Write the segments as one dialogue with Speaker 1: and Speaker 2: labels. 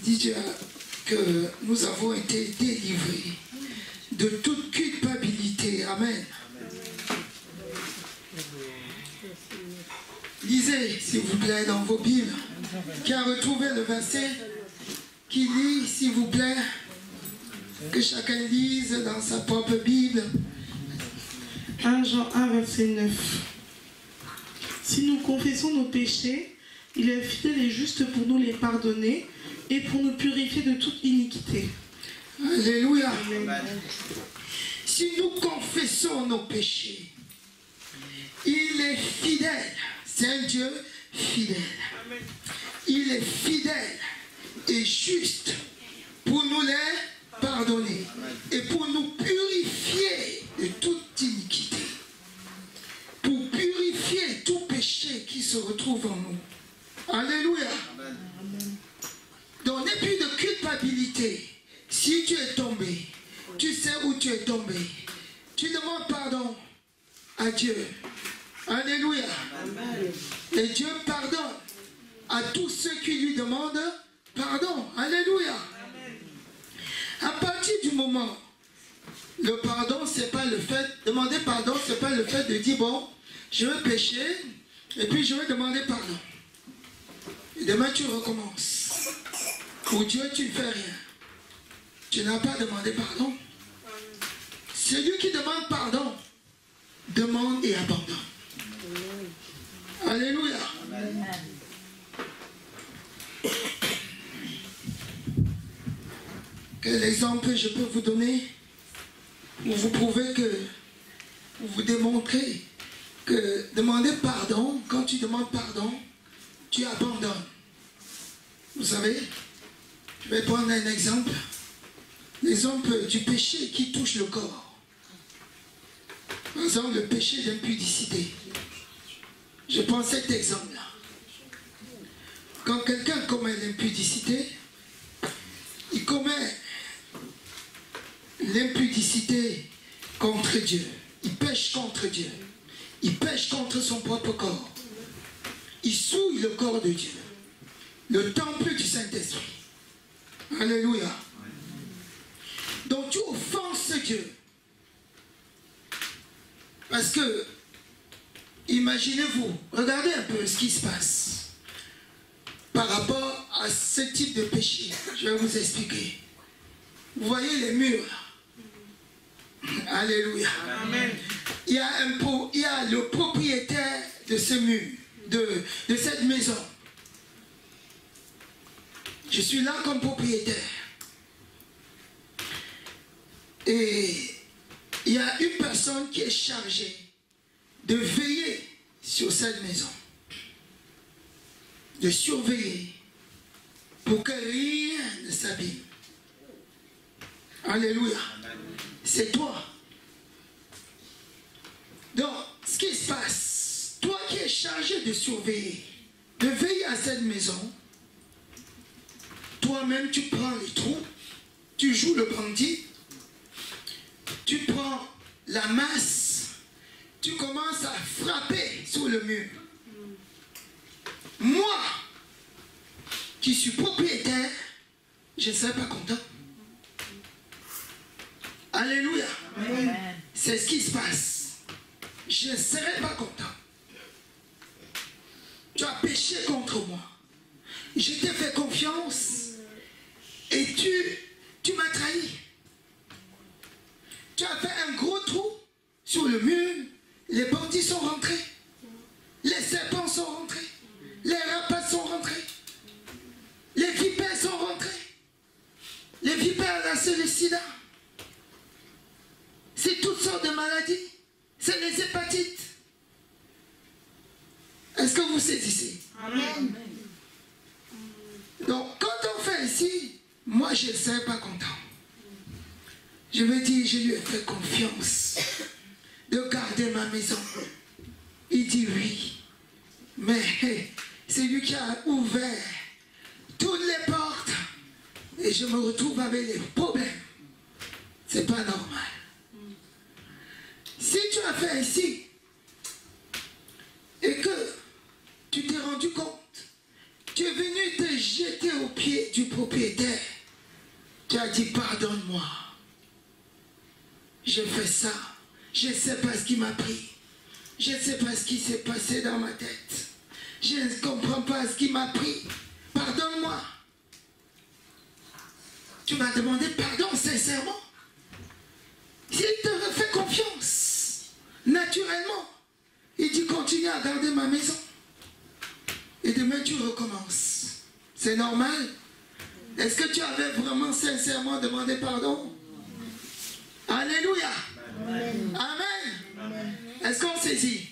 Speaker 1: dit Dieu que nous avons été délivrés de toute culpabilité. Amen. Lisez, s'il vous plaît, dans vos Bibles, qui a retrouvé le verset qui lit, s'il vous plaît, que chacun lise dans sa propre Bible.
Speaker 2: 1 Jean 1, verset 9. Si nous confessons nos péchés, il est fidèle et juste pour nous les pardonner et pour nous purifier de toute iniquité.
Speaker 1: Alléluia.
Speaker 2: Amen.
Speaker 1: Si nous confessons nos péchés, il est fidèle. C'est un Dieu fidèle. Il est fidèle et juste pour nous les pardonner et pour nous purifier de toute iniquité. Pour purifier tout péché qui se retrouve en nous. Alléluia. Donc, n'est plus de culpabilité. Si tu es tombé, tu sais où tu es tombé. Tu demandes pardon à Dieu. Alléluia. Et Dieu pardonne à tous ceux qui lui demandent pardon. Alléluia. À partir du moment, le pardon, c'est pas le fait, demander pardon, c'est pas le fait de dire, bon, je vais pécher, et puis je vais demander pardon. Et demain, tu recommences. Pour Dieu, tu ne fais rien. Tu n'as pas demandé pardon. Celui qui demande pardon, demande et abandonne. Alléluia. Quel exemple je peux vous donner pour vous prouver que, pour vous démontrer que demander pardon, quand tu demandes pardon, tu abandonnes. Vous savez, je vais prendre un exemple. L'exemple du péché qui touche le corps. Par exemple, le péché d'impudicité. Je prends cet exemple-là. Quand quelqu'un commet l'impudicité, il commet l'impudicité contre Dieu. Il pêche contre Dieu. Il pêche contre son propre corps. Il souille le corps de Dieu. Le temple du Saint-Esprit. Alléluia. Donc tu offenses Dieu. Parce que, imaginez-vous, regardez un peu ce qui se passe par rapport à ce type de péché. Je vais vous expliquer. Vous voyez les murs là. Alléluia. Amen. Il y a le propriétaire de ce mur, de cette maison. Je suis là comme propriétaire. Et il y a une personne qui est chargée de veiller sur cette maison. De surveiller pour que rien ne s'abîme. Alléluia. C'est toi. Donc, ce qui se passe, toi qui es chargé de surveiller, de veiller à cette maison, toi-même tu prends les trous, tu joues le bandit, tu prends la masse, tu commences à frapper sur le mur. Moi, qui suis propriétaire, je ne serai pas content. Alléluia. C'est ce qui se passe. Je ne serai pas content. Tu as péché contre moi. Je t'ai fait confiance et tu m'as trahi. Tu as fait un gros trou sur le mur. Les bandits sont rentrés. Les serpents sont rentrés. Les rapaces sont rentrés. Les vipères sont rentrés. Les vipères, là, c'est le sida. C'est toutes sortes de maladies. C'est les hépatites. Est-ce que vous saisissez? Amen. Donc, quand on fait ainsi, moi, je ne serai pas content. Je veux dire, je lui ai fait confiance de garder ma maison. Il dit oui. Mais c'est lui qui a ouvert toutes les portes et je me retrouve avec les problèmes. C'est pas normal. Si tu as fait ainsi et que tu t'es rendu compte, tu es venu te jeter aux pieds du propriétaire. propriétaire. Tu as dit pardonne-moi. J'ai fait ça. Je ne sais pas ce qui m'a pris. Je ne sais pas ce qui s'est passé dans ma tête. Je ne comprends pas ce qui m'a pris. Pardonne-moi. Tu m'as demandé pardon sincèrement. S'il te refait confiance, naturellement, il dit continue à garder ma maison. Et demain tu recommences. C'est normal. Est-ce que tu avais vraiment sincèrement demandé pardon? Alléluia. Amen. Amen. Est-ce qu'on saisit?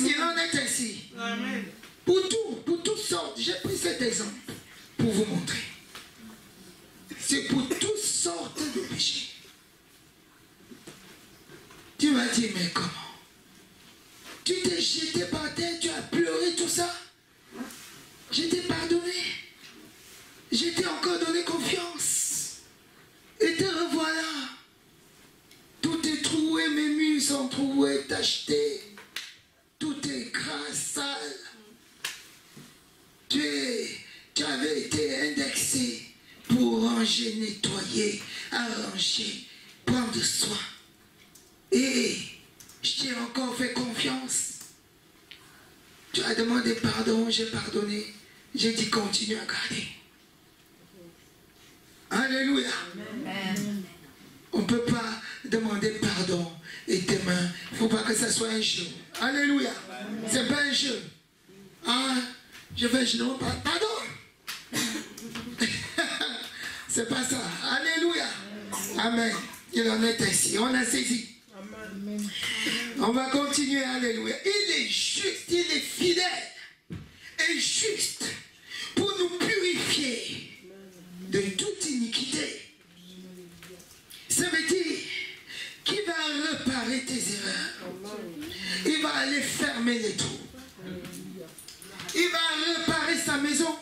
Speaker 1: Il en est ainsi. Amen. Pour toutes sortes, j'ai pris cet exemple pour vous montrer. C'est pour toutes sortes de péchés. Tu m'as dit, mais comment? Tu t'es jeté par terre, tu as pleuré tout ça. Je t'ai pardonné. Je t'ai encore donné confiance. Et te revoilà. Tout est troué, mes murs sont troués, tachetés. Tout est gras, sale. Tu avais été indexé pour ranger, nettoyer, arranger, prendre soin. Et je t'ai encore fait confiance. Tu as demandé pardon, j'ai pardonné. J'ai dit continue à garder. Alléluia. Amen. On ne peut pas demander pardon et tes mains. Il ne faut pas que ça soit un jeu. Alléluia. Ce n'est pas un jeu. Ah, je vais non, pardon. C'est pas ça. Alléluia. Amen. Il en est ainsi. On a saisi. Amen. On va continuer. Alléluia. Il est juste, il est fidèle et juste pour nous purifier de toute iniquité. Ça veut dire qu'il va réparer tes erreurs. Il va aller fermer les trous. Il va réparer sa maison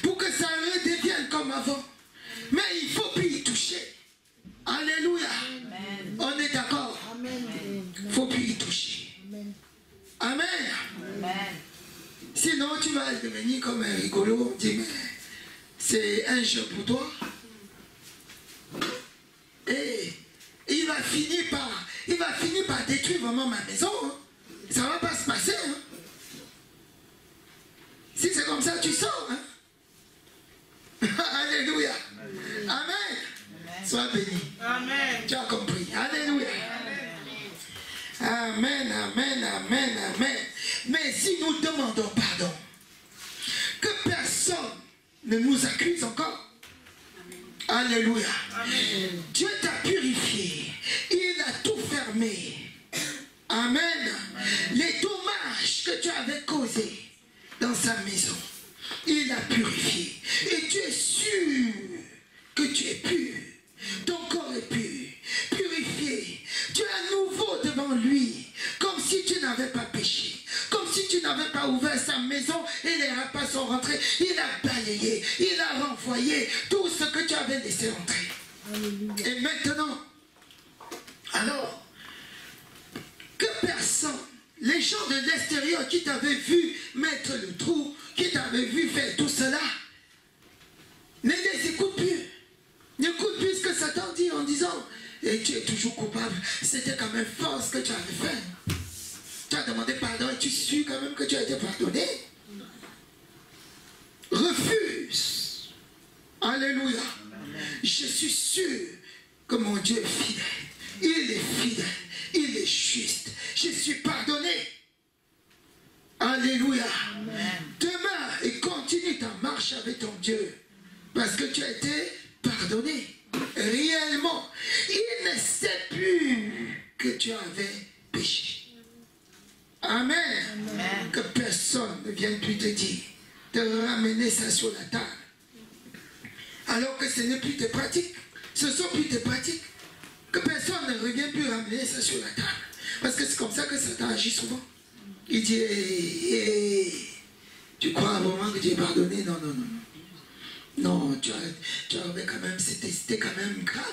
Speaker 1: pour que ça redevienne comme avant. Mais il ne faut plus y toucher. Alléluia. Amen. On est d'accord. Il ne faut plus y toucher. Amen. Amen. Sinon, tu vas devenir comme un rigolo. On dit, mais c'est un jeu pour toi. Et il va finir par détruire vraiment ma maison. Hein. Ça ne va pas se passer. Hein. Si c'est comme ça, tu sors. Hein. Alléluia. Amen. Amen. Sois béni. Amen. Tu as compris. Alléluia. Amen, amen, amen, amen. Mais si nous demandons pardon, que personne ne nous accuse encore. Alléluia. Amen. Dieu t'a purifié. Il a tout fermé. Amen. Amen. Les dommages que tu avais causés dans sa maison, il a purifié. Et tu es sûr que tu es pur. Ton corps est pur, purifié. Tu es à nouveau devant lui, comme si tu n'avais pas péché. Comme si tu n'avais pas ouvert sa maison et les rapins sont rentrés. Il a balayé, il a renvoyé tout ce que tu avais laissé entrer. Alléluia. Et maintenant, alors, que personne, les gens de l'extérieur qui t'avaient vu mettre le trou, qui t'avaient vu faire tout cela, ne les écoute plus. N'écoute plus ce que Satan dit en disant, et tu es toujours coupable, c'était quand même fort ce que tu avais fait. Tu as demandé pardon et tu suis quand même que tu as été pardonné. Refuse. Alléluia. Je suis sûr que mon Dieu est fidèle. Il est fidèle. Il est juste. Je suis pardonné. Alléluia. Amen. Demeure et continue ta marche avec ton Dieu. Parce que tu as été pardonné. Réellement. Il ne sait plus que tu avais péché. Amen. Amen. Que personne ne vienne plus te dire de ramener ça sur la table. Alors que ce n'est plus tes pratiques. Ce sont plus tes pratiques. Que personne ne revienne plus ramener ça sur la table. Parce que c'est comme ça que Satan agit souvent. Il dit, tu crois vraiment que tu es pardonné? Non, non, non. Non, tu avais quand même, c'était quand même grave.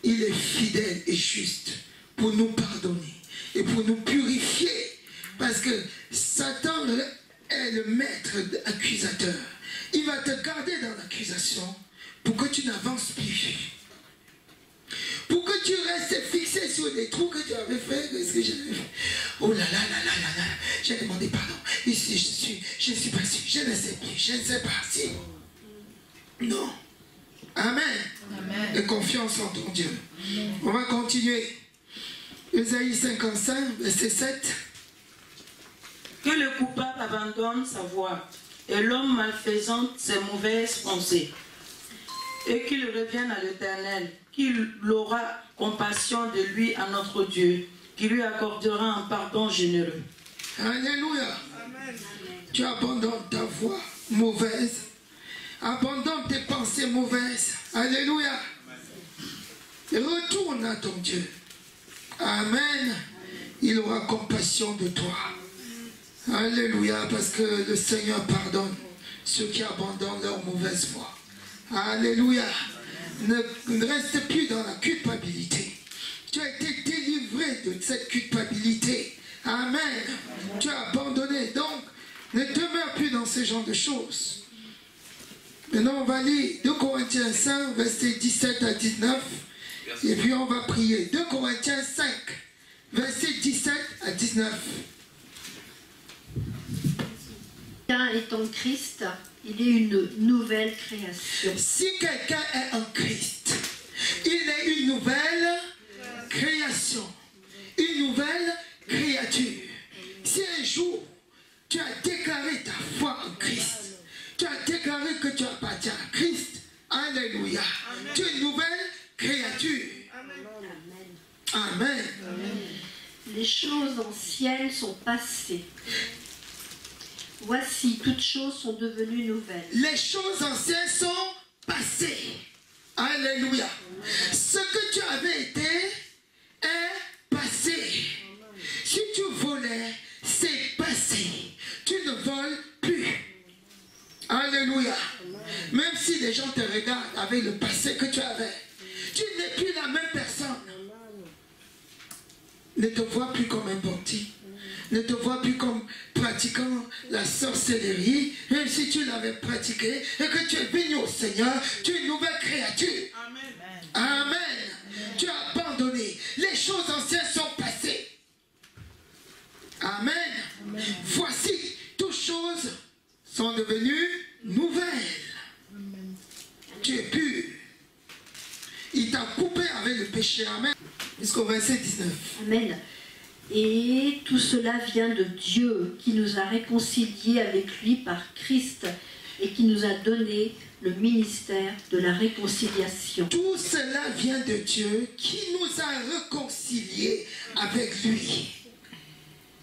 Speaker 1: Il est fidèle et juste pour nous pardonner et pour nous purifier. Parce que Satan est le maître accusateur. Il va te garder dans l'accusation pour que tu n'avances plus. Pour que tu restes fixé sur les trous que tu avais fait. Ce que j'avais fait. Oh là là là là là là. J'ai demandé pardon. Ici, je ne suis pas sûr. Je ne sais plus. Je ne sais pas si. Non. Amen. Amen. Et confiance en ton Dieu. Amen. On va continuer. Ésaïe 55, verset 7.
Speaker 3: Que le coupable abandonne sa voie et l'homme malfaisant ses mauvaises pensées, et qu'il revienne à l'Éternel, qu'il aura compassion de lui à notre Dieu, qui lui accordera un pardon généreux.
Speaker 1: Alléluia. Amen. Tu abandonnes ta voie mauvaise, abandonne tes pensées mauvaises. Alléluia. Et retourne à ton Dieu. Amen. Il aura compassion de toi. Alléluia, parce que le Seigneur pardonne ceux qui abandonnent leur mauvaise voie. Alléluia. Ne reste plus dans la culpabilité. Tu as été délivré de cette culpabilité. Amen. Tu as abandonné. Donc, ne demeure plus dans ce genre de choses. Maintenant, on va lire 2 Corinthiens 5, versets 17 à 19. Et puis, on va prier. 2 Corinthiens 5, versets 17 à 19.
Speaker 4: Quelqu'un est en Christ, il est une nouvelle création.
Speaker 1: Si quelqu'un est en Christ, il est une nouvelle création, une nouvelle créature. Si un jour tu as déclaré ta foi en Christ, tu as déclaré que tu appartiens à Christ, alléluia, tu es une nouvelle créature. Amen. Amen.
Speaker 4: Amen. Les choses anciennes sont passées. Voici, toutes choses sont devenues nouvelles.
Speaker 1: Les choses anciennes sont passées. Alléluia. Ce que tu avais été est passé. Si tu volais, c'est passé. Tu ne voles plus. Alléluia. Même si les gens te regardent avec le passé que tu avais, tu n'es plus la même personne. Ne te vois plus comme un bandit. Ne te vois plus comme pratiquant la sorcellerie, même si tu l'avais pratiqué et que tu es venu au Seigneur, tu es une nouvelle créature. Amen. Amen. Amen. Tu as abandonné. Les choses anciennes sont passées. Amen. Amen. Voici, toutes choses sont devenues nouvelles. Amen. Tu es pur. Il t'a coupé avec le péché. Amen. Jusqu'au verset 19.
Speaker 4: Amen. Et tout cela vient de Dieu qui nous a réconciliés avec lui par Christ et qui nous a donné le ministère de la réconciliation.
Speaker 1: Tout cela vient de Dieu qui nous a réconciliés avec lui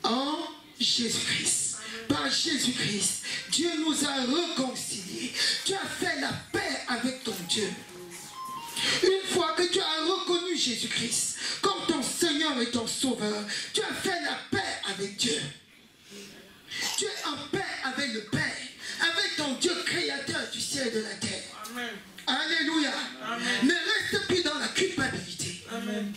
Speaker 1: en Jésus-Christ. Par Jésus-Christ, Dieu nous a réconciliés. Tu as fait la paix avec ton Dieu. Une fois que tu as reconnu Jésus-Christ comme ton Seigneur et ton Sauveur, tu as fait la paix avec Dieu. Tu es en paix avec le Père, avec ton Dieu créateur du ciel et de la terre. Amen. Alléluia. Amen. Ne reste plus dans la culpabilité. Amen.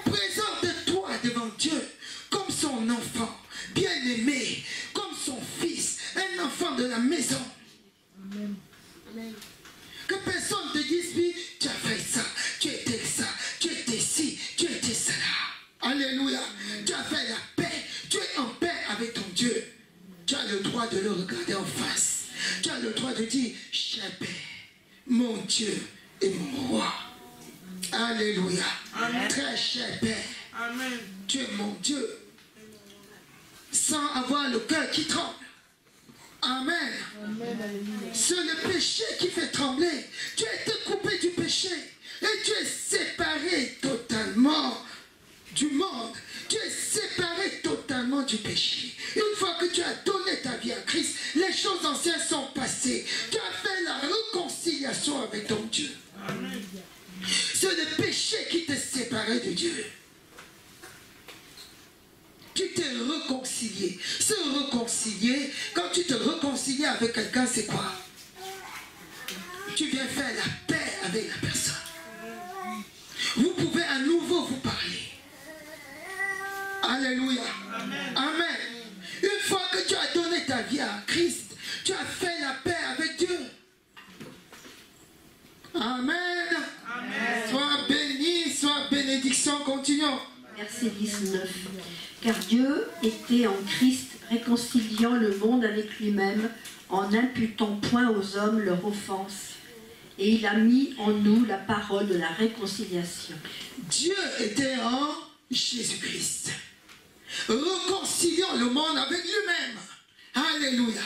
Speaker 1: Présente-toi devant Dieu comme son enfant, bien-aimé, comme son fils, un enfant de la maison. Amen. Amen. Que personne ne te dise, oui, tu as fait ça, tu étais ça, tu étais ci, tu étais cela. Alléluia. Amen. Tu as fait la paix, tu es en paix avec ton Dieu. Tu as le droit de le regarder en face. Tu as le droit de dire, cher Père, mon Dieu et mon roi. Alléluia. Amen. Très cher Père. Amen. Tu es mon Dieu. Sans avoir le cœur qui tremble. Amen. C'est le péché qui fait trembler. Tu as été coupé du péché et tu es séparé totalement du monde. Tu es séparé totalement du péché. Une fois que tu as donné ta vie à Christ, les choses anciennes sont passées. Tu as fait la réconciliation avec ton Dieu. Amen. C'est le péché qui t'a séparé de Dieu. Tu t'es réconcilié. Se réconcilier, quand tu te réconcilies avec quelqu'un, c'est quoi? Tu viens faire la paix avec la personne. Vous pouvez à nouveau vous parler. Alléluia. Amen. Amen. Une fois que tu as donné ta vie à Christ, tu as fait la paix avec Dieu. Amen. Amen. Sois béni, sois bénédiction. Continuons.
Speaker 4: Verset 19. Car Dieu était en Christ réconciliant le monde avec lui-même en n'imputant point aux hommes leur offense. Et il a mis en nous la parole de la réconciliation.
Speaker 1: Dieu était en Jésus-Christ, réconciliant le monde avec lui-même. Alléluia.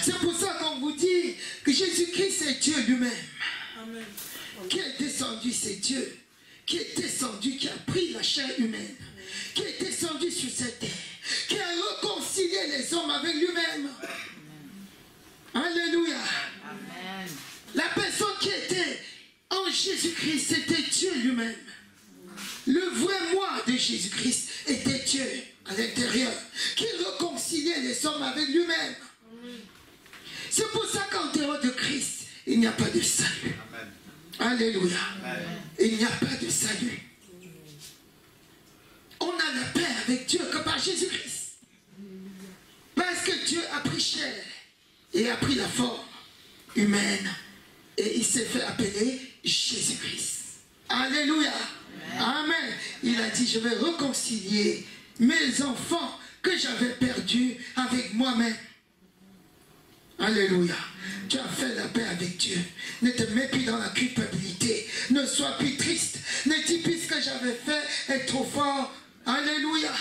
Speaker 1: C'est pour ça qu'on vous dit que Jésus-Christ est Dieu lui-même. Amen. Qui est descendu, c'est Dieu. Qui est descendu, qui a pris la chair humaine. Qui est descendu sur cette terre. Qui a réconcilié les hommes avec lui-même. Alléluia. Amen. La personne qui était en Jésus-Christ, c'était Dieu lui-même. Le vrai moi de Jésus-Christ était Dieu à l'intérieur, qui réconciliait les hommes avec lui-même. C'est pour ça qu'en dehors de Christ, il n'y a pas de salut. Amen. Alléluia. Amen. Il n'y a pas de salut. On a la paix avec Dieu que par Jésus-Christ. Parce que Dieu a pris chair et a pris la forme humaine. Et il s'est fait appeler Jésus-Christ. Alléluia. Amen. Amen. Il a dit, je vais réconcilier mes enfants que j'avais perdus avec moi-même. Alléluia. Tu as fait la paix avec Dieu. Ne te mets plus dans la culpabilité. Ne sois plus triste. Ne dis plus ce que j'avais fait est trop fort. Alléluia.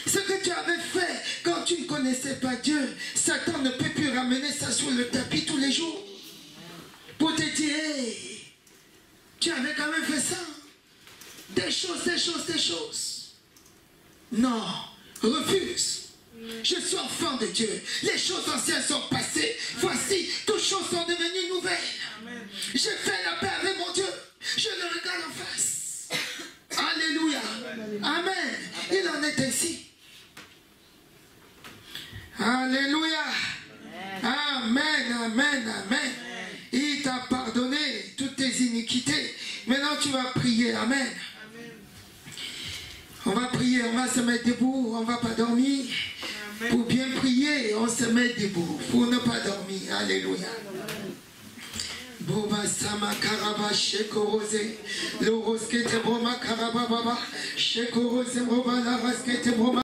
Speaker 1: Ce que tu avais fait quand tu ne connaissais pas Dieu, Satan ne peut plus ramener ça sur le tapis tous les jours. Pour te dire, hey, tu avais quand même fait ça. Des choses. Non, refuse. Je suis enfant de Dieu. Les choses anciennes sont passées. Voici, toutes choses sont devenues nouvelles. J'ai fait la paix avec mon Dieu. Je le regarde en face. Alléluia. Amen. Il en est ainsi. Alléluia. Amen, amen, amen. Il t'a pardonné toutes tes iniquités. Maintenant, tu vas prier. Amen. On va prier, on va se mettre debout, on ne va pas dormir. Amen. Pour bien prier, on se met debout, pour ne pas dormir. Alléluia. Boba sama karaba shekorose, le roskete broma karaba baba, shekorose broba la raskete broma.